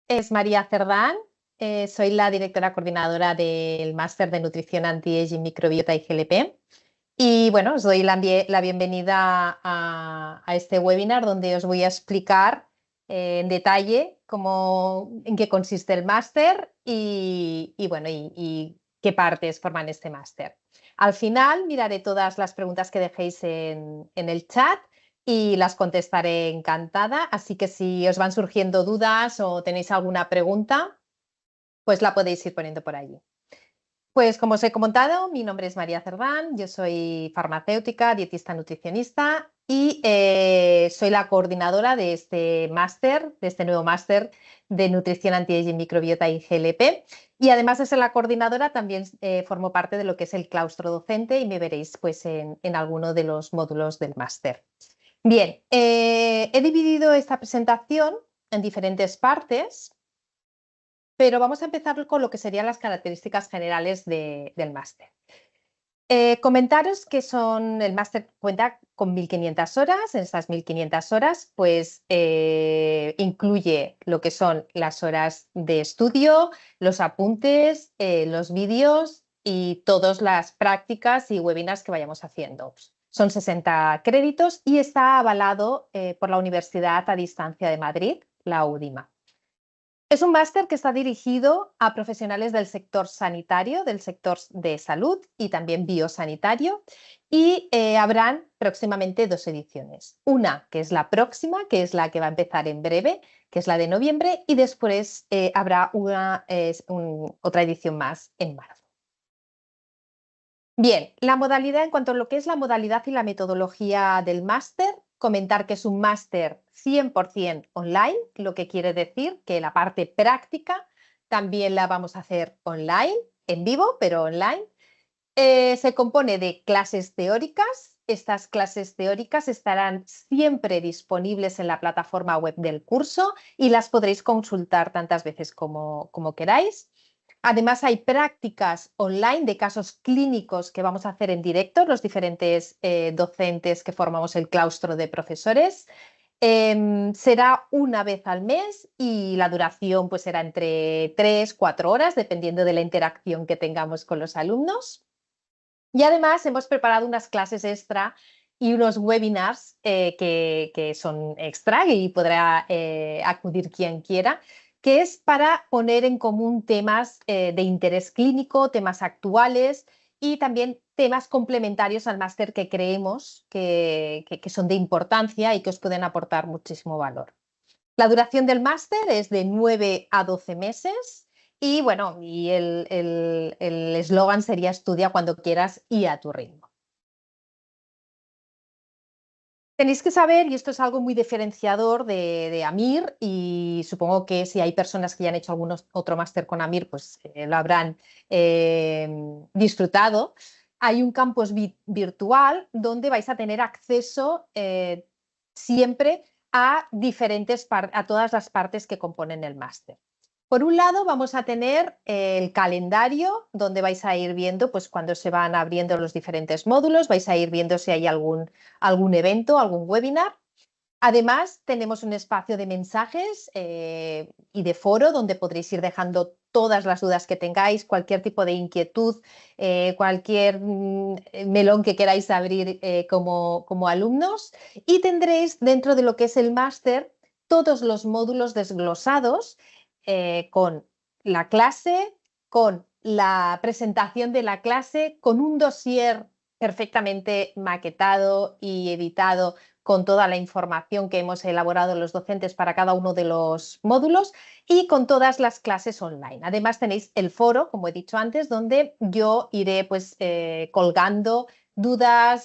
Es María Cerdán, soy la directora coordinadora del Máster de Nutrición Anti-Aging, Microbiota y GLP. Y bueno, os doy la bienvenida a este webinar donde os voy a explicar en detalle en qué consiste el máster y qué partes forman este máster. Al final miraré todas las preguntas que dejéis en el chat y las contestaré encantada. Así que si os van surgiendo dudas o tenéis alguna pregunta, pues la podéis ir poniendo por allí. Pues como os he comentado, mi nombre es María Cerdán, yo soy farmacéutica, dietista nutricionista y soy la coordinadora de este máster, de este nuevo máster de nutrición anti-aging, microbiota y GLP. Y además de ser la coordinadora, también formo parte de lo que es el claustro docente y me veréis pues, en alguno de los módulos del máster. Bien, he dividido esta presentación en diferentes partes. Pero vamos a empezar con lo que serían las características generales del máster. Comentaros que el máster cuenta con 1.500 horas. En estas 1.500 horas, pues incluye lo que son las horas de estudio, los apuntes, los vídeos y todas las prácticas y webinars que vayamos haciendo. Son 60 créditos y está avalado por la Universidad a Distancia de Madrid, la UDIMA. Es un máster que está dirigido a profesionales del sector sanitario, del sector de salud y también biosanitario, y habrán próximamente 2 ediciones. Una que es la próxima, que es la que va a empezar en breve, que es la de noviembre, y después habrá otra edición más en marzo. Bien, la modalidad, en cuanto a lo que es la modalidad y la metodología del máster, comentar que es un máster 100% online, lo que quiere decir que la parte práctica también la vamos a hacer online, en vivo, pero online. Se compone de clases teóricas. Estas clases teóricas estarán siempre disponibles en la plataforma web del curso y las podréis consultar tantas veces como queráis. Además, hay prácticas online de casos clínicos que vamos a hacer en directo, los diferentes docentes que formamos el claustro de profesores. Será una vez al mes y la duración pues, será entre 3-4 horas, dependiendo de la interacción que tengamos con los alumnos. Y además hemos preparado unas clases extra y unos webinars que son extra y podrá acudir quien quiera, que es para poner en común temas de interés clínico, temas actuales y también temas complementarios al máster que creemos que son de importancia y que os pueden aportar muchísimo valor. La duración del máster es de 9 a 12 meses y bueno, y el eslogan sería estudia cuando quieras y a tu ritmo. Tenéis que saber, y esto es algo muy diferenciador de AMIR, y supongo que si hay personas que ya han hecho algún otro máster con AMIR, pues lo habrán disfrutado. Hay un campus virtual donde vais a tener acceso siempre a todas las partes que componen el máster. Por un lado, vamos a tener el calendario donde vais a ir viendo pues, cuando se van abriendo los diferentes módulos, vais a ir viendo si hay algún evento, algún webinar. Además, tenemos un espacio de mensajes y de foro donde podréis ir dejando todas las dudas que tengáis, cualquier tipo de inquietud, cualquier melón que queráis abrir como alumnos. Y tendréis dentro de lo que es el máster todos los módulos desglosados con la clase, con la presentación de la clase, con un dossier perfectamente maquetado y editado con toda la información que hemos elaborado los docentes para cada uno de los módulos y con todas las clases online. Además tenéis el foro, como he dicho antes, donde yo iré pues, colgando dudas,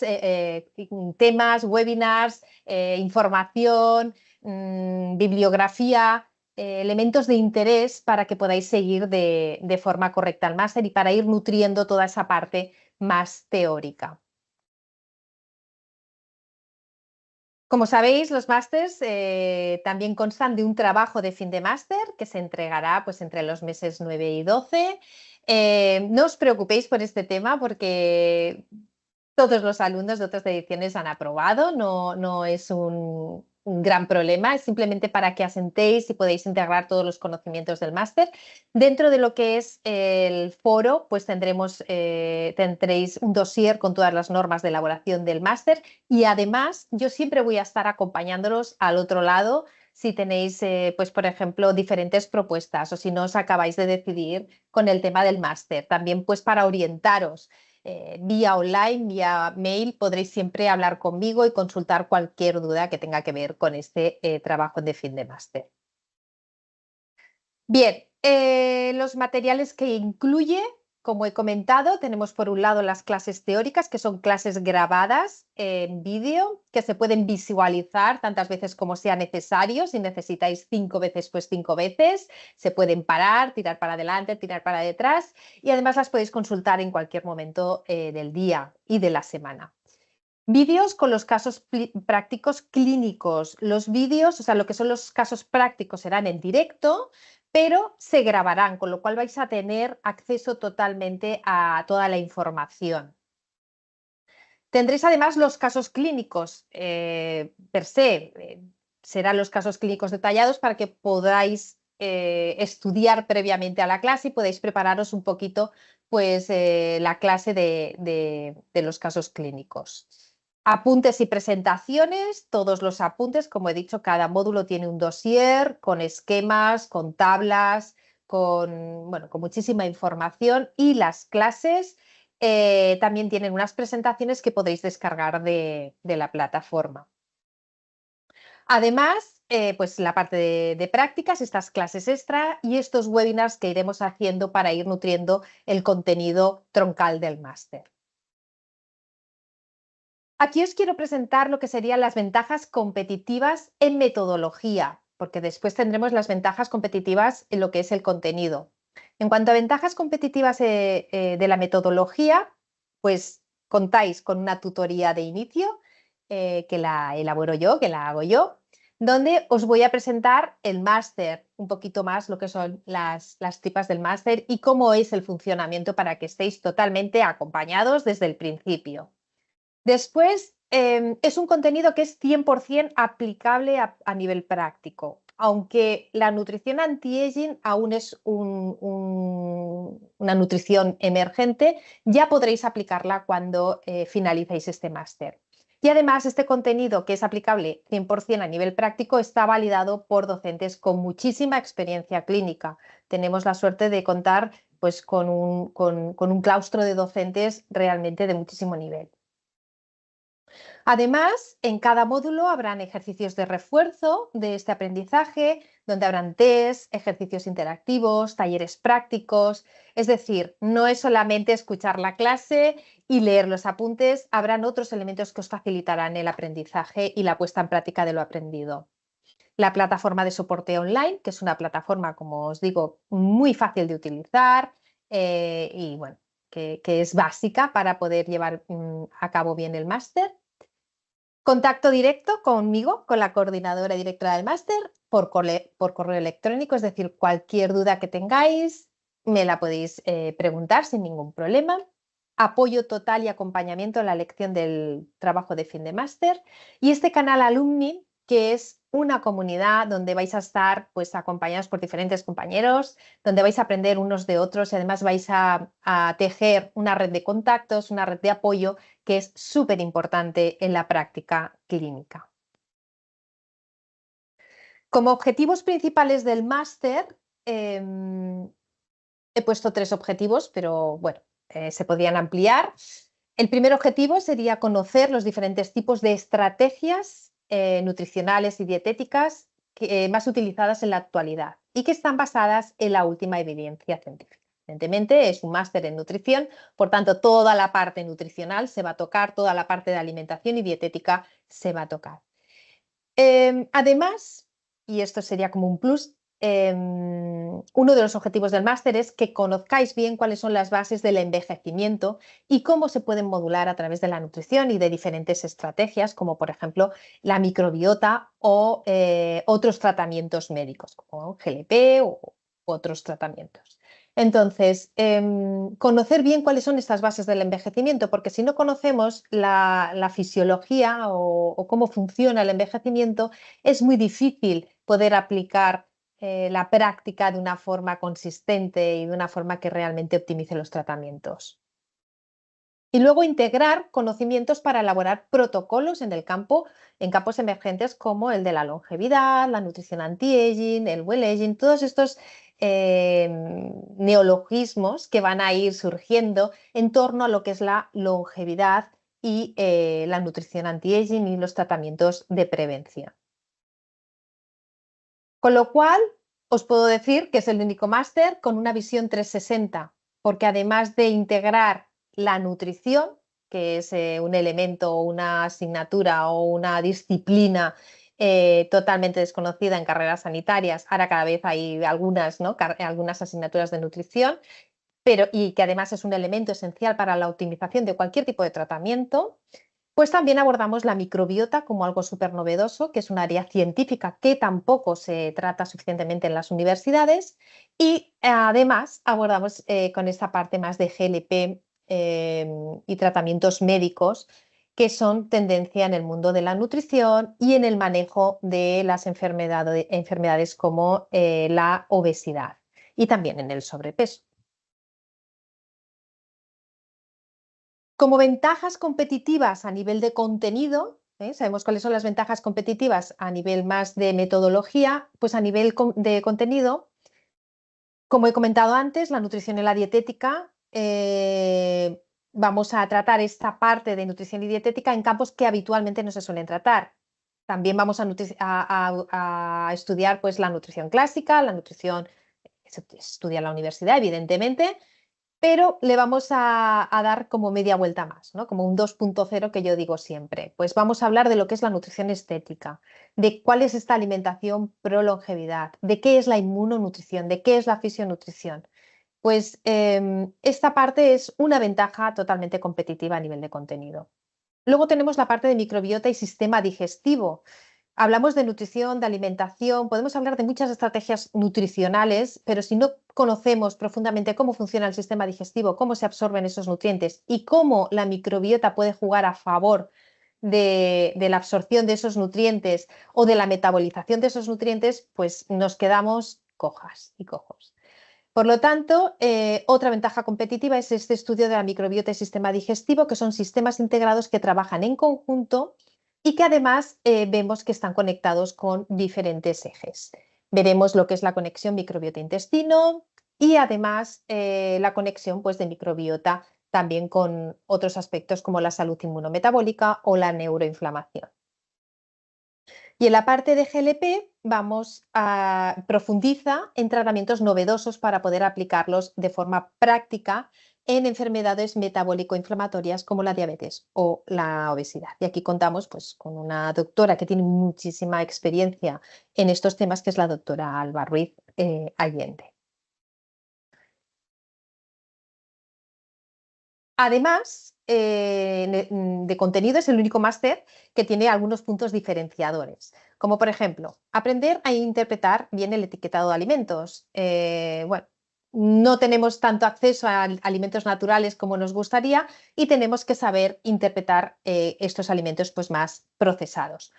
temas, webinars, información, bibliografía, elementos de interés para que podáis seguir de forma correcta el máster y para ir nutriendo toda esa parte más teórica. Como sabéis, los másters también constan de un trabajo de fin de máster que se entregará pues, entre los meses 9 y 12. No os preocupéis por este tema porque todos los alumnos de otras ediciones han aprobado, no es un gran problema, es simplemente para que asentéis y podáis integrar todos los conocimientos del máster. Dentro de lo que es el foro, pues tendréis un dossier con todas las normas de elaboración del máster y además yo siempre voy a estar acompañándolos al otro lado si tenéis, pues por ejemplo, diferentes propuestas o si no os acabáis de decidir con el tema del máster. También pues para orientaros vía online, vía mail, podréis siempre hablar conmigo y consultar cualquier duda que tenga que ver con este trabajo de fin de máster. Bien, los materiales que incluye, como he comentado, tenemos por un lado las clases teóricas, que son clases grabadas en vídeo, que se pueden visualizar tantas veces como sea necesario. Si necesitáis 5 veces, pues 5 veces. Se pueden parar, tirar para adelante, tirar para detrás y además las podéis consultar en cualquier momento del día y de la semana. Vídeos con los casos prácticos clínicos. Los vídeos, o sea, lo que son los casos prácticos serán en directo, pero se grabarán, con lo cual vais a tener acceso totalmente a toda la información. Tendréis además los casos clínicos per se, serán los casos clínicos detallados para que podáis estudiar previamente a la clase y podáis prepararos un poquito pues, la clase de los casos clínicos. Apuntes y presentaciones, todos los apuntes, como he dicho, cada módulo tiene un dossier con esquemas, con tablas, bueno, con muchísima información y las clases también tienen unas presentaciones que podéis descargar de la plataforma. Además, pues la parte de prácticas, estas clases extra y estos webinars que iremos haciendo para ir nutriendo el contenido troncal del máster. Aquí os quiero presentar lo que serían las ventajas competitivas en metodología, porque después tendremos las ventajas competitivas en lo que es el contenido. En cuanto a ventajas competitivas de la metodología, pues contáis con una tutoría de inicio que la elaboro yo, que la hago yo, donde os voy a presentar el máster, un poquito más lo que son las tripas del máster y cómo es el funcionamiento para que estéis totalmente acompañados desde el principio. Después, es un contenido que es 100% aplicable a nivel práctico, aunque la nutrición anti-aging aún es una nutrición emergente, ya podréis aplicarla cuando finalicéis este máster. Y además, este contenido que es aplicable 100% a nivel práctico está validado por docentes con muchísima experiencia clínica. Tenemos la suerte de contar pues, con un claustro de docentes realmente de muchísimo nivel. Además, en cada módulo habrán ejercicios de refuerzo de este aprendizaje, donde habrán test, ejercicios interactivos, talleres prácticos. Es decir, no es solamente escuchar la clase y leer los apuntes, habrán otros elementos que os facilitarán el aprendizaje y la puesta en práctica de lo aprendido. La plataforma de soporte online, que es una plataforma, como os digo, muy fácil de utilizar y bueno, que es básica para poder llevar a cabo bien el máster. Contacto directo conmigo, con la coordinadora directora del máster, por correo electrónico, es decir, cualquier duda que tengáis me la podéis preguntar sin ningún problema. Apoyo total y acompañamiento en la elección del trabajo de fin de máster. Y este canal Alumni, que es una comunidad donde vais a estar pues, acompañados por diferentes compañeros, donde vais a aprender unos de otros y además vais a tejer una red de contactos, una red de apoyo que es súper importante en la práctica clínica. Como objetivos principales del máster, he puesto 3 objetivos, pero bueno, se podrían ampliar. El primer objetivo sería conocer los diferentes tipos de estrategias nutricionales y dietéticas más utilizadas en la actualidad y que están basadas en la última evidencia científica. Evidentemente es un máster en nutrición, por tanto toda la parte nutricional se va a tocar, toda la parte de alimentación y dietética se va a tocar. Además, y esto sería como un plus, uno de los objetivos del máster es que conozcáis bien cuáles son las bases del envejecimiento y cómo se pueden modular a través de la nutrición y de diferentes estrategias, como por ejemplo la microbiota o otros tratamientos médicos, como GLP o otros tratamientos. Entonces, conocer bien cuáles son estas bases del envejecimiento, porque si no conocemos la fisiología o cómo funciona el envejecimiento, es muy difícil poder aplicar la práctica de una forma consistente y de una forma que realmente optimice los tratamientos. Y luego integrar conocimientos para elaborar protocolos en el campo, en campos emergentes como el de la longevidad, la nutrición anti-aging, el well-aging, todos estos neologismos que van a ir surgiendo en torno a lo que es la longevidad y la nutrición anti-aging y los tratamientos de prevención. Con lo cual, os puedo decir que es el único máster con una visión 360, porque además de integrar la nutrición, que es un elemento, una asignatura o una disciplina totalmente desconocida en carreras sanitarias, ahora cada vez hay algunas, ¿no? Algunas asignaturas de nutrición, y que además es un elemento esencial para la optimización de cualquier tipo de tratamiento. Pues también abordamos la microbiota como algo súper novedoso, que es un área científica que tampoco se trata suficientemente en las universidades. Y además abordamos con esta parte más de GLP y tratamientos médicos, que son tendencia en el mundo de la nutrición y en el manejo de las enfermedades como la obesidad y también en el sobrepeso. Como ventajas competitivas a nivel de contenido, sabemos cuáles son las ventajas competitivas a nivel más de metodología, pues a nivel de contenido, como he comentado antes, la nutrición y la dietética, vamos a tratar esta parte de nutrición y dietética en campos que habitualmente no se suelen tratar. También vamos a estudiar pues, la nutrición clásica, la nutrición que se estudia en la universidad, evidentemente, pero le vamos a dar como media vuelta más, ¿no? Como un 2.0 que yo digo siempre. Pues vamos a hablar de lo que es la nutrición estética, de cuál es esta alimentación pro longevidad, de qué es la inmunonutrición, de qué es la fisionutrición. Pues esta parte es una ventaja totalmente competitiva a nivel de contenido. Luego tenemos la parte de microbiota y sistema digestivo. Hablamos de nutrición, de alimentación, podemos hablar de muchas estrategias nutricionales, pero si no conocemos profundamente cómo funciona el sistema digestivo, cómo se absorben esos nutrientes y cómo la microbiota puede jugar a favor de la absorción de esos nutrientes o de la metabolización de esos nutrientes, pues nos quedamos cojas y cojos. Por lo tanto, otra ventaja competitiva es este estudio de la microbiota y sistema digestivo, que son sistemas integrados que trabajan en conjunto y que además vemos que están conectados con diferentes ejes. Veremos lo que es la conexión microbiota-intestino y además la conexión pues, de microbiota también con otros aspectos como la salud inmunometabólica o la neuroinflamación. Y en la parte de GLP vamos a profundiza en tratamientos novedosos para poder aplicarlos de forma práctica en enfermedades metabólico-inflamatorias como la diabetes o la obesidad. Y aquí contamos pues, con una doctora que tiene muchísima experiencia en estos temas, que es la doctora Alba Ruiz Allende. Además de contenido, es el único máster que tiene algunos puntos diferenciadores, como por ejemplo, aprender a interpretar bien el etiquetado de alimentos. Bueno, no tenemos tanto acceso a alimentos naturales como nos gustaría y tenemos que saber interpretar estos alimentos pues, más procesados.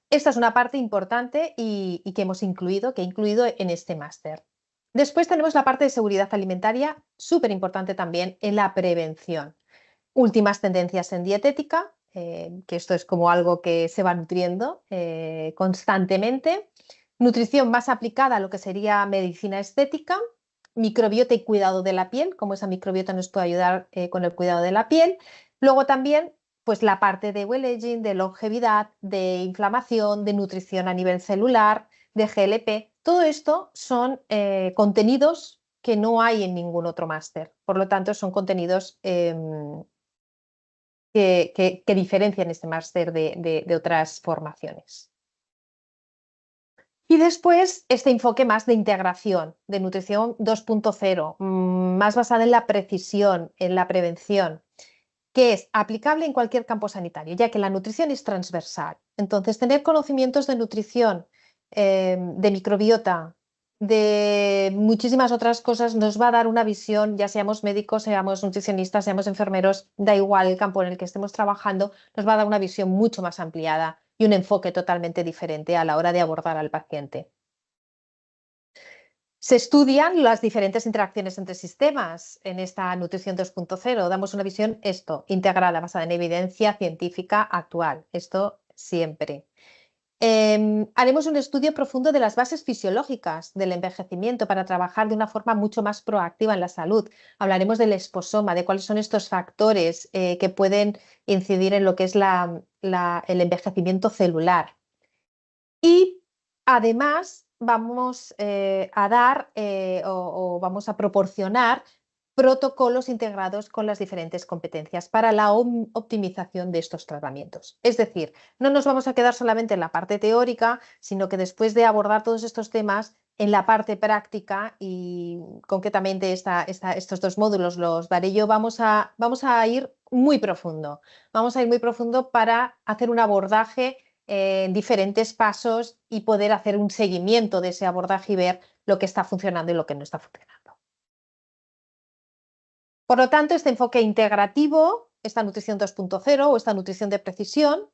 Esta es una parte importante y que que he incluido en este máster. Después tenemos la parte de seguridad alimentaria, súper importante también en la prevención. Últimas tendencias en dietética, que esto es como algo que se va nutriendo constantemente. Nutrición más aplicada a lo que sería medicina estética. Microbiota y cuidado de la piel, cómo esa microbiota nos puede ayudar con el cuidado de la piel. Luego también pues la parte de well-aging, de longevidad, de inflamación, de nutrición a nivel celular, de GLP. Todo esto son contenidos que no hay en ningún otro máster. Por lo tanto, son contenidos que diferencian este máster de otras formaciones. Y después este enfoque más de integración, de nutrición 2.0, más basada en la precisión, en la prevención, que es aplicable en cualquier campo sanitario, ya que la nutrición es transversal. Entonces, tener conocimientos de nutrición, de microbiota, de muchísimas otras cosas, nos va a dar una visión, ya seamos médicos, seamos nutricionistas, seamos enfermeros, da igual el campo en el que estemos trabajando, nos va a dar una visión mucho más ampliada y un enfoque totalmente diferente a la hora de abordar al paciente. Se estudian las diferentes interacciones entre sistemas en esta nutrición 2.0. Damos una visión integrada, basada en evidencia científica actual. Esto siempre. Haremos un estudio profundo de las bases fisiológicas del envejecimiento para trabajar de una forma mucho más proactiva en la salud. Hablaremos del esposoma, de cuáles son estos factores que pueden incidir en lo que es el envejecimiento celular. Y además vamos a dar vamos a proporcionar protocolos integrados con las diferentes competencias para la optimización de estos tratamientos. Es decir, no nos vamos a quedar solamente en la parte teórica, sino que después de abordar todos estos temas, en la parte práctica, y concretamente estos dos módulos los daré yo, vamos a ir muy profundo. Vamos a ir muy profundo para hacer un abordaje en diferentes pasos y poder hacer un seguimiento de ese abordaje y ver lo que está funcionando y lo que no está funcionando. Por lo tanto, este enfoque integrativo, esta nutrición 2.0 o esta nutrición de precisión,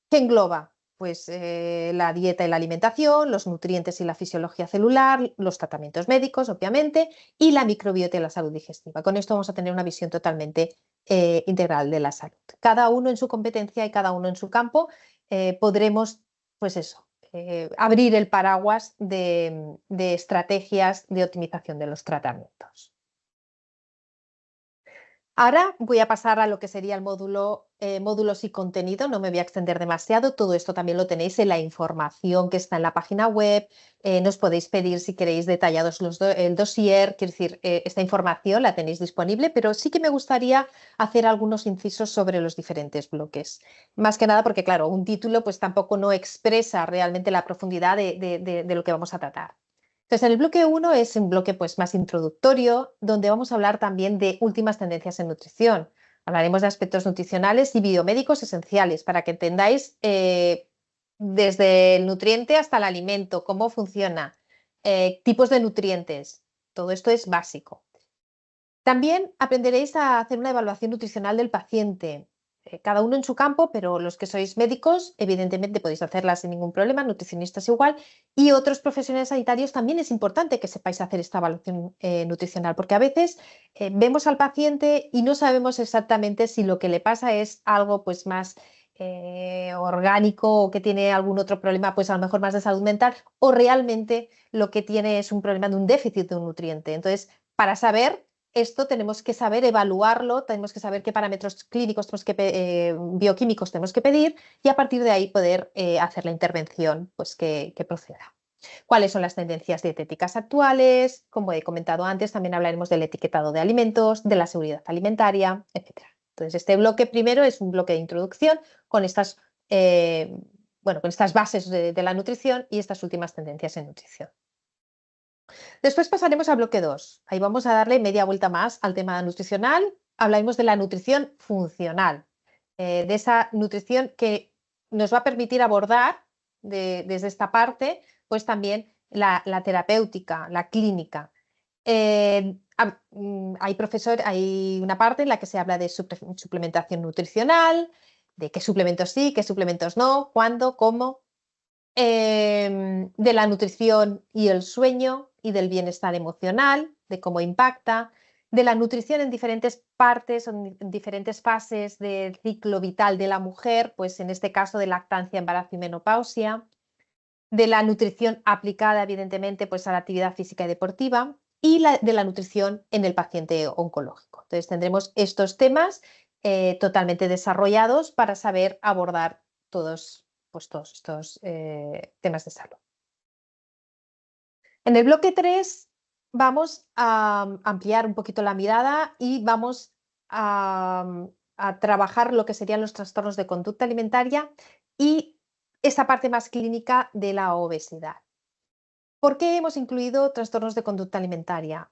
que engloba pues, la dieta y la alimentación, los nutrientes y la fisiología celular, los tratamientos médicos, obviamente, y la microbiota y la salud digestiva. Con esto vamos a tener una visión totalmente integral de la salud. Cada uno en su competencia y cada uno en su campo podremos, pues eso, abrir el paraguas de estrategias de optimización de los tratamientos. Ahora voy a pasar a lo que sería el módulo módulos y contenido, no me voy a extender demasiado, todo esto también lo tenéis en la información que está en la página web, nos podéis pedir si queréis detallados el dossier, quiero decir, esta información la tenéis disponible, pero sí que me gustaría hacer algunos incisos sobre los diferentes bloques. Más que nada porque, claro, un título pues tampoco no expresa realmente la profundidad de lo que vamos a tratar. Entonces, en el bloque 1 es un bloque pues, más introductorio, donde vamos a hablar también de últimas tendencias en nutrición. Hablaremos de aspectos nutricionales y biomédicos esenciales para que entendáis desde el nutriente hasta el alimento, cómo funciona, tipos de nutrientes. Todo esto es básico. También aprenderéis a hacer una evaluación nutricional del paciente, cada uno en su campo, pero los que sois médicos, evidentemente podéis hacerla sin ningún problema, nutricionistas igual, y otros profesionales sanitarios también es importante que sepáis hacer esta evaluación nutricional, porque a veces vemos al paciente y no sabemos exactamente si lo que le pasa es algo pues más orgánico o que tiene algún otro problema, pues a lo mejor más de salud mental, o realmente lo que tiene es un problema de un déficit de un nutriente. Entonces, para saber esto tenemos que saber evaluarlo, tenemos que saber qué parámetros clínicos, bioquímicos tenemos que pedir y a partir de ahí poder hacer la intervención pues, que proceda. ¿Cuáles son las tendencias dietéticas actuales? Como he comentado antes, también hablaremos del etiquetado de alimentos, de la seguridad alimentaria, etc. Entonces, este bloque primero es un bloque de introducción con estas, con estas bases de la nutrición y estas últimas tendencias en nutrición. Después pasaremos al bloque 2. Ahí vamos a darle media vuelta más al tema nutricional. Hablaremos de la nutrición funcional, de esa nutrición que nos va a permitir abordar desde esta parte, pues también la terapéutica, la clínica. Hay una parte en la que se habla de suplementación nutricional, de qué suplementos sí, qué suplementos no, cuándo, cómo. De la nutrición y el sueño y del bienestar emocional, de cómo impacta, de la nutrición en diferentes partes o en diferentes fases del ciclo vital de la mujer, pues en este caso de lactancia, embarazo y menopausia, de la nutrición aplicada evidentemente pues a la actividad física y deportiva y de la nutrición en el paciente oncológico. Entonces tendremos estos temas totalmente desarrollados para saber abordar todos estos temas de salud. En el bloque 3 vamos a ampliar un poquito la mirada y vamos a trabajar lo que serían los trastornos de conducta alimentaria y esa parte más clínica de la obesidad. ¿Por qué hemos incluido trastornos de conducta alimentaria?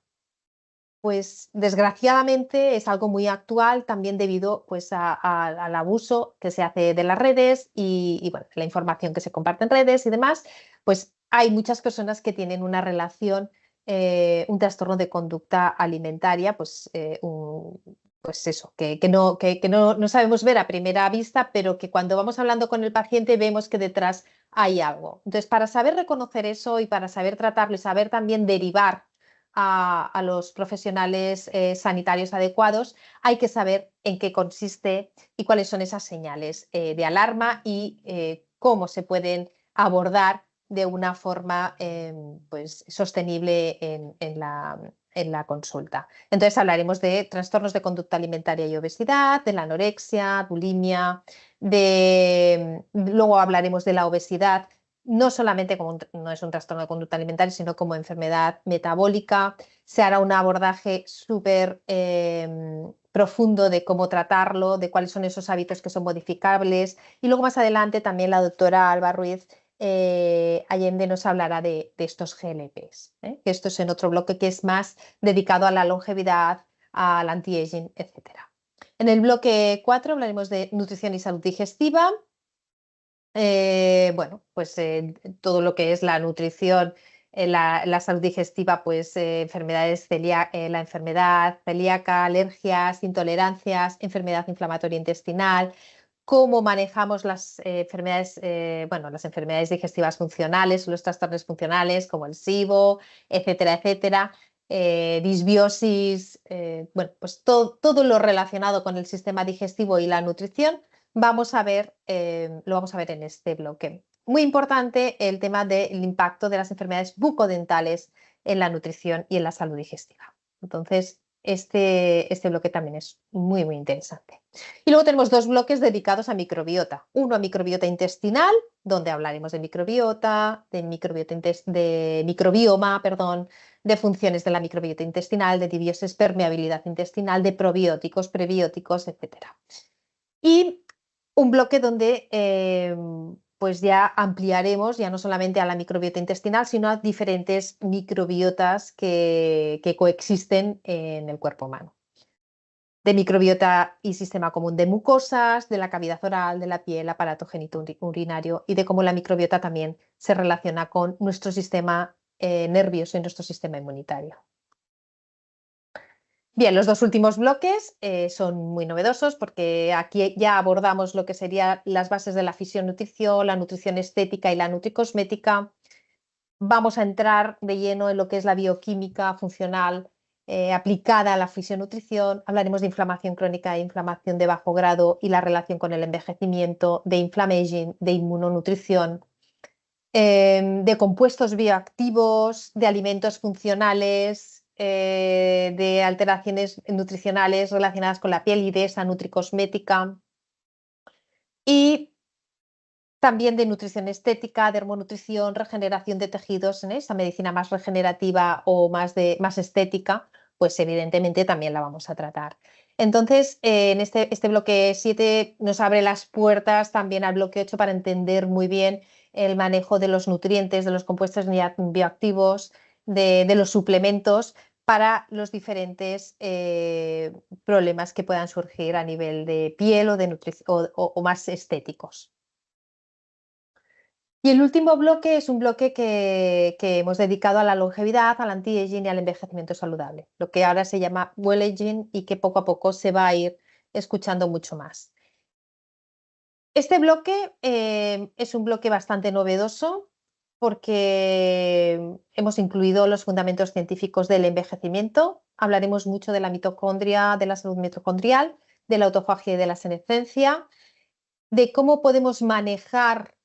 Pues desgraciadamente es algo muy actual también debido pues, al abuso que se hace de las redes y bueno, la información que se comparte en redes y demás, pues hay muchas personas que tienen una relación, un trastorno de conducta alimentaria, pues eso, que no sabemos ver a primera vista, pero que cuando vamos hablando con el paciente vemos que detrás hay algo. Entonces, para saber reconocer eso y para saber tratarlo y saber también derivar a los profesionales sanitarios adecuados, hay que saber en qué consiste y cuáles son esas señales de alarma y cómo se pueden abordar de una forma pues, sostenible en la consulta. Entonces hablaremos de trastornos de conducta alimentaria y obesidad, de la anorexia, bulimia, luego hablaremos de la obesidad, no solamente como no es un trastorno de conducta alimentaria, sino como enfermedad metabólica. Se hará un abordaje súper profundo de cómo tratarlo, de cuáles son esos hábitos que son modificables. Y luego más adelante también la doctora Alba Ruiz Allende nos hablará de estos GLPs, que esto es en otro bloque que es más dedicado a la longevidad, al anti-aging, etc. En el bloque 4 hablaremos de nutrición y salud digestiva. Bueno, pues todo lo que es la nutrición, la salud digestiva, pues la enfermedad celíaca, alergias, intolerancias, enfermedad inflamatoria intestinal, cómo manejamos las enfermedades, bueno, las enfermedades digestivas funcionales, los trastornos funcionales como el SIBO, etcétera, etcétera, disbiosis, bueno, pues todo lo relacionado con el sistema digestivo y la nutrición lo vamos a ver en este bloque. Muy importante el tema del impacto de las enfermedades bucodentales en la nutrición y en la salud digestiva. Entonces, este bloque también es muy, muy interesante. Y luego tenemos dos bloques dedicados a microbiota. Uno a microbiota intestinal, donde hablaremos de microbiota, de microbioma, perdón, de funciones de la microbiota intestinal, de dibiosis, permeabilidad intestinal, de probióticos, prebióticos, etc. Y un bloque donde pues ya ampliaremos ya no solamente a la microbiota intestinal, sino a diferentes microbiotas que coexisten en el cuerpo humano. De microbiota y sistema común de mucosas, de la cavidad oral, de la piel, aparato genitourinario y de cómo la microbiota también se relaciona con nuestro sistema nervioso y nuestro sistema inmunitario. Bien, los dos últimos bloques son muy novedosos porque aquí ya abordamos lo que serían las bases de la fisionutrición, la nutrición estética y la nutricosmética. Vamos a entrar de lleno en lo que es la bioquímica funcional aplicada a la fisionutrición. Hablaremos de inflamación crónica e inflamación de bajo grado y la relación con el envejecimiento, de inflammaging, de inmunonutrición, de compuestos bioactivos, de alimentos funcionales, de alteraciones nutricionales relacionadas con la piel y de esa nutricosmética. Y también de nutrición estética, dermonutrición, regeneración de tejidos, en esa medicina más regenerativa o más estética, pues evidentemente también la vamos a tratar. Entonces, en este bloque 7 nos abre las puertas también al bloque 8 para entender muy bien el manejo de los nutrientes, de los compuestos bioactivos, de los suplementos para los diferentes problemas que puedan surgir a nivel de piel o más estéticos. Y el último bloque es un bloque que hemos dedicado a la longevidad, al anti-aging y al envejecimiento saludable, lo que ahora se llama well aging y que poco a poco se va a ir escuchando mucho más. Este bloque es un bloque bastante novedoso porque hemos incluido los fundamentos científicos del envejecimiento. Hablaremos mucho de la mitocondria, de la salud mitocondrial, de la autofagia y de la senescencia, de cómo podemos manejar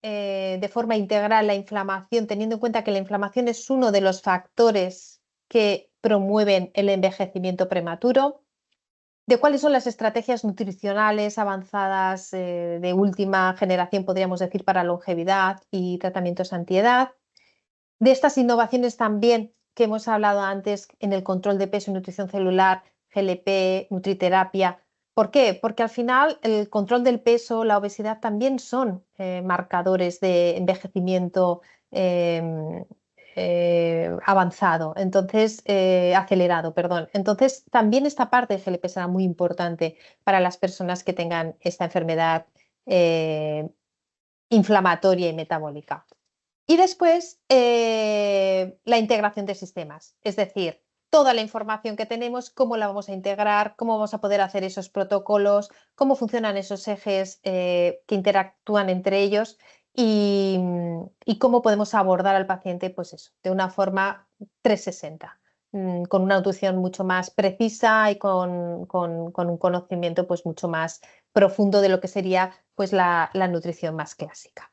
de forma integral la inflamación, teniendo en cuenta que la inflamación es uno de los factores que promueven el envejecimiento prematuro, de cuáles son las estrategias nutricionales avanzadas de última generación, podríamos decir, para longevidad y tratamientos antiedad, de estas innovaciones también que hemos hablado antes en el control de peso y nutrición celular, GLP, nutriterapia. ¿Por qué? Porque al final el control del peso, la obesidad también son marcadores de envejecimiento avanzado, entonces acelerado, perdón. Entonces también esta parte de GLP será muy importante para las personas que tengan esta enfermedad inflamatoria y metabólica. Y después, la integración de sistemas, es decir, toda la información que tenemos, cómo la vamos a integrar, cómo vamos a poder hacer esos protocolos, cómo funcionan esos ejes que interactúan entre ellos y cómo podemos abordar al paciente, pues eso, de una forma 360, con una nutrición mucho más precisa y con un conocimiento pues mucho más profundo de lo que sería pues la nutrición más clásica.